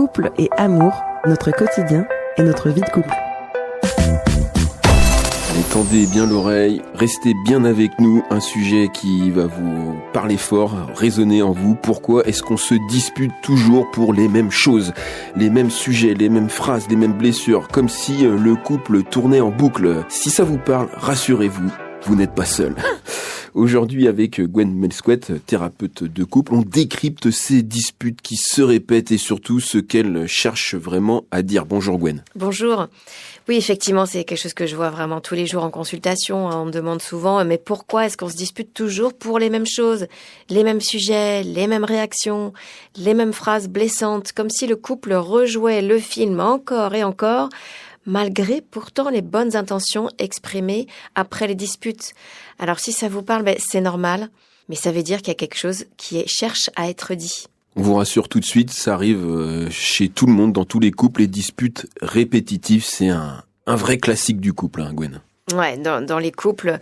Couple et amour, notre quotidien et notre vie de couple. Allez, tendez bien l'oreille, restez bien avec nous, un sujet qui va vous parler fort, résonner en vous. Pourquoi est-ce qu'on se dispute toujours pour les mêmes choses, les mêmes sujets, les mêmes phrases, les mêmes blessures, comme si le couple tournait en boucle? Si ça vous parle, rassurez-vous, vous n'êtes pas seul. Aujourd'hui, avec Gwen Melsquet, thérapeute de couple, on décrypte ces disputes qui se répètent et surtout ce qu'elles cherchent vraiment à dire. Bonjour Gwen. Bonjour. Oui, effectivement, c'est quelque chose que je vois vraiment tous les jours en consultation. On me demande souvent, mais pourquoi est-ce qu'on se dispute toujours pour les mêmes choses, les mêmes sujets, les mêmes réactions, les mêmes phrases blessantes, comme si le couple rejouait le film encore et encore, malgré pourtant les bonnes intentions exprimées après les disputes. Alors si ça vous parle, c'est normal, mais ça veut dire qu'il y a quelque chose qui cherche à être dit. On vous rassure tout de suite, ça arrive chez tout le monde, dans tous les couples, les disputes répétitives, c'est un vrai classique du couple, hein, Gwen. Ouais, dans les couples,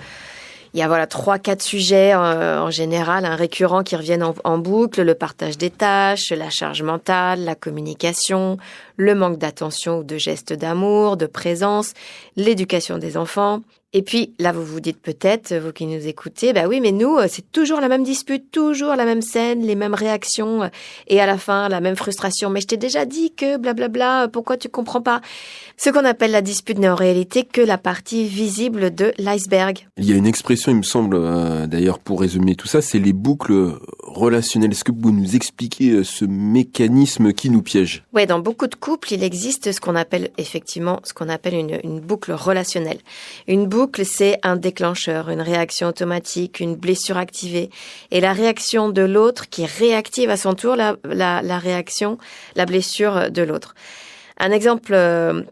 il y a 3-4 sujets en général, récurrents qui reviennent en boucle, le partage des tâches, la charge mentale, la communication, le manque d'attention ou de gestes d'amour, de présence, l'éducation des enfants. Et puis, là, vous vous dites peut-être, vous qui nous écoutez, oui, mais nous, c'est toujours la même dispute, toujours la même scène, les mêmes réactions, et à la fin, la même frustration. Mais je t'ai déjà dit que blablabla, pourquoi tu comprends pas? Ce qu'on appelle la dispute n'est en réalité que la partie visible de l'iceberg. Il y a une expression, il me semble, d'ailleurs, pour résumer tout ça, c'est les boucles relationnelles. Est-ce que vous nous expliquez ce mécanisme qui nous piège? Ouais, dans beaucoup de couples, il existe ce qu'on appelle une boucle relationnelle. Une boucle, c'est un déclencheur, une réaction automatique, une blessure activée. Et la réaction de l'autre qui réactive à son tour la blessure de l'autre. Un exemple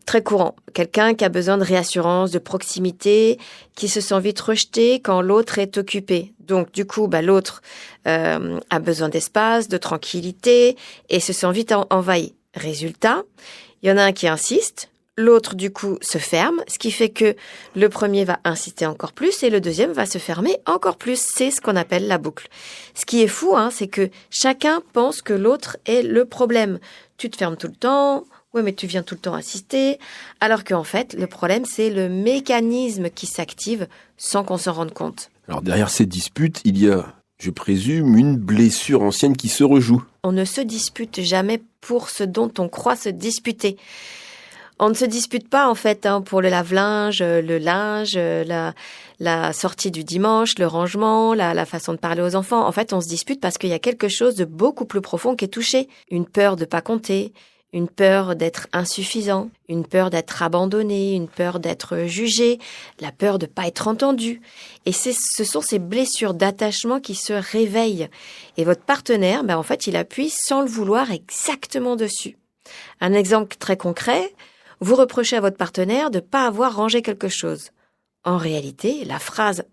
très courant, quelqu'un qui a besoin de réassurance, de proximité, qui se sent vite rejeté quand l'autre est occupé. Donc du coup, l'autre a besoin d'espace, de tranquillité et se sent vite envahi. Résultat, il y en a un qui insiste, l'autre du coup se ferme, ce qui fait que le premier va insister encore plus et le deuxième va se fermer encore plus. C'est ce qu'on appelle la boucle. Ce qui est fou, c'est que chacun pense que l'autre est le problème. Tu te fermes tout le temps. Oui, mais tu viens tout le temps insister, alors qu'en fait, le problème, c'est le mécanisme qui s'active sans qu'on s'en rende compte. Alors derrière ces disputes, il y a, je présume, une blessure ancienne qui se rejoue. On ne se dispute jamais pour ce dont on croit se disputer. On ne se dispute pas, en fait, pour le lave-linge, la sortie du dimanche, le rangement, la façon de parler aux enfants. En fait, on se dispute parce qu'il y a quelque chose de beaucoup plus profond qui est touché. Une peur de pas compter, une peur d'être insuffisant, une peur d'être abandonné, une peur d'être jugé, la peur de pas être entendu. Et ce sont ces blessures d'attachement qui se réveillent. Et votre partenaire, en fait, il appuie sans le vouloir exactement dessus. Un exemple très concret, vous reprochez à votre partenaire de pas avoir rangé quelque chose. En réalité, la phrase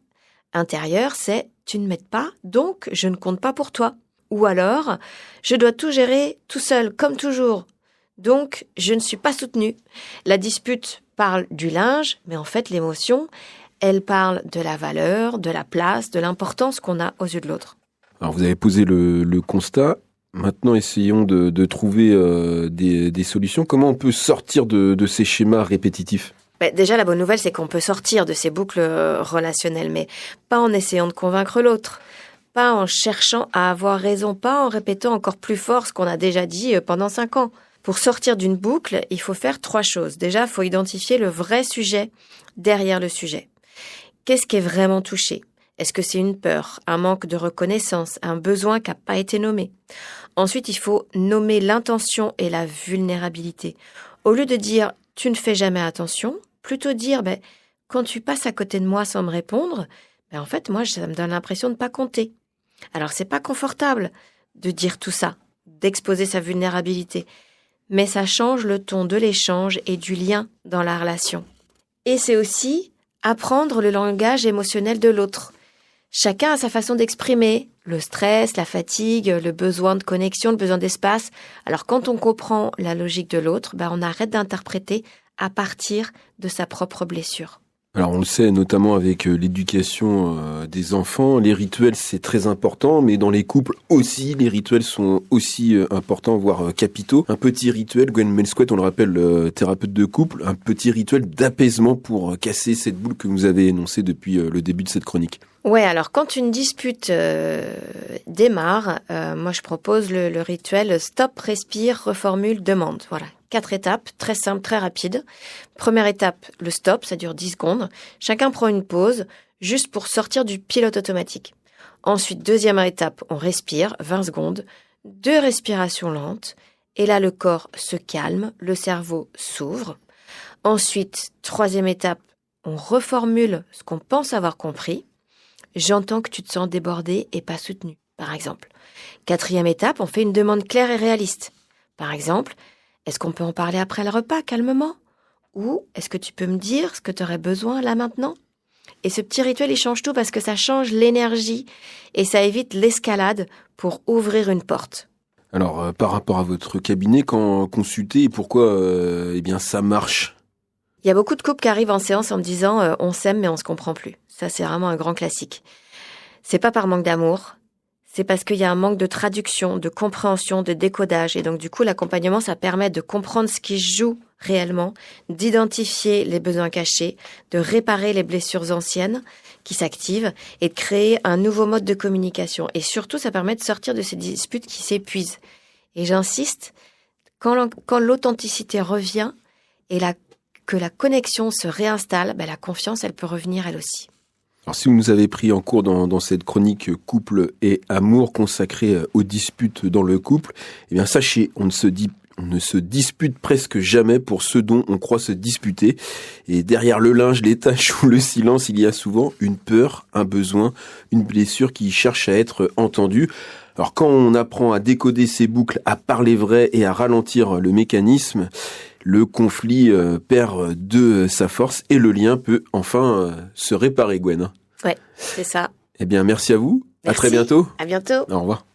intérieure, c'est « tu ne m'aides pas, donc je ne compte pas pour toi ». Ou alors « je dois tout gérer tout seul, comme toujours ». Donc, je ne suis pas soutenue. La dispute parle du linge, mais en fait, l'émotion, elle parle de la valeur, de la place, de l'importance qu'on a aux yeux de l'autre. Alors, vous avez posé le constat. Maintenant, essayons de trouver des solutions. Comment on peut sortir de ces schémas répétitifs ? Déjà, la bonne nouvelle, c'est qu'on peut sortir de ces boucles relationnelles, mais pas en essayant de convaincre l'autre. Pas en cherchant à avoir raison, pas en répétant encore plus fort ce qu'on a déjà dit pendant 5 ans. Pour sortir d'une boucle, il faut faire 3 choses. Déjà, il faut identifier le vrai sujet derrière le sujet. Qu'est-ce qui est vraiment touché ? Est-ce que c'est une peur, un manque de reconnaissance, un besoin qui n'a pas été nommé ? Ensuite, il faut nommer l'intention et la vulnérabilité. Au lieu de dire « tu ne fais jamais attention », plutôt dire « quand tu passes à côté de moi sans me répondre, en fait, moi, ça me donne l'impression de ne pas compter ». Alors, c'est pas confortable de dire tout ça, d'exposer sa vulnérabilité. Mais ça change le ton de l'échange et du lien dans la relation. Et c'est aussi apprendre le langage émotionnel de l'autre. Chacun a sa façon d'exprimer le stress, la fatigue, le besoin de connexion, le besoin d'espace. Alors quand on comprend la logique de l'autre, on arrête d'interpréter à partir de sa propre blessure. Alors on le sait notamment avec l'éducation des enfants, les rituels c'est très important, mais dans les couples aussi, les rituels sont aussi importants, voire capitaux. Un petit rituel, Gwen Melsquet, on le rappelle, thérapeute de couple, un petit rituel d'apaisement pour casser cette boule que vous avez énoncée depuis le début de cette chronique. Ouais, alors quand une dispute démarre, moi je propose le rituel stop, respire, reformule, demande. Voilà, 4 étapes, très simples, très rapides. Première étape, le stop, ça dure 10 secondes. Chacun prend une pause, juste pour sortir du pilote automatique. Ensuite, deuxième étape, on respire, 20 secondes. 2 respirations lentes. Et là, le corps se calme, le cerveau s'ouvre. Ensuite, troisième étape, on reformule ce qu'on pense avoir compris. J'entends que tu te sens débordé et pas soutenu, par exemple. Quatrième étape, on fait une demande claire et réaliste. Par exemple, est-ce qu'on peut en parler après le repas, calmement ? Ou est-ce que tu peux me dire ce que tu aurais besoin là maintenant ? Et ce petit rituel, il change tout parce que ça change l'énergie et ça évite l'escalade pour ouvrir une porte. Alors, par rapport à votre cabinet, quand consultez, et pourquoi ça marche ? Il y a beaucoup de couples qui arrivent en séance en me disant on s'aime mais on se comprend plus. Ça, c'est vraiment un grand classique. C'est pas par manque d'amour, c'est parce qu'il y a un manque de traduction, de compréhension, de décodage. Et donc, du coup, l'accompagnement, ça permet de comprendre ce qui se joue réellement, d'identifier les besoins cachés, de réparer les blessures anciennes qui s'activent et de créer un nouveau mode de communication. Et surtout, ça permet de sortir de ces disputes qui s'épuisent. Et j'insiste, quand l'authenticité revient et que la connexion se réinstalle, la confiance, elle peut revenir elle aussi. Alors si vous nous avez pris en cours dans cette chronique couple et amour consacrée aux disputes dans le couple, eh bien sachez, on ne se dispute presque jamais pour ce dont on croit se disputer. Et derrière le linge, les tâches ou le silence, il y a souvent une peur, un besoin, une blessure qui cherche à être entendue. Alors quand on apprend à décoder ces boucles, à parler vrai et à ralentir le mécanisme, le conflit perd de sa force et le lien peut enfin se réparer, Gwen. Ouais, c'est ça. Eh bien, merci à vous. Merci. À très bientôt. À bientôt. Au revoir.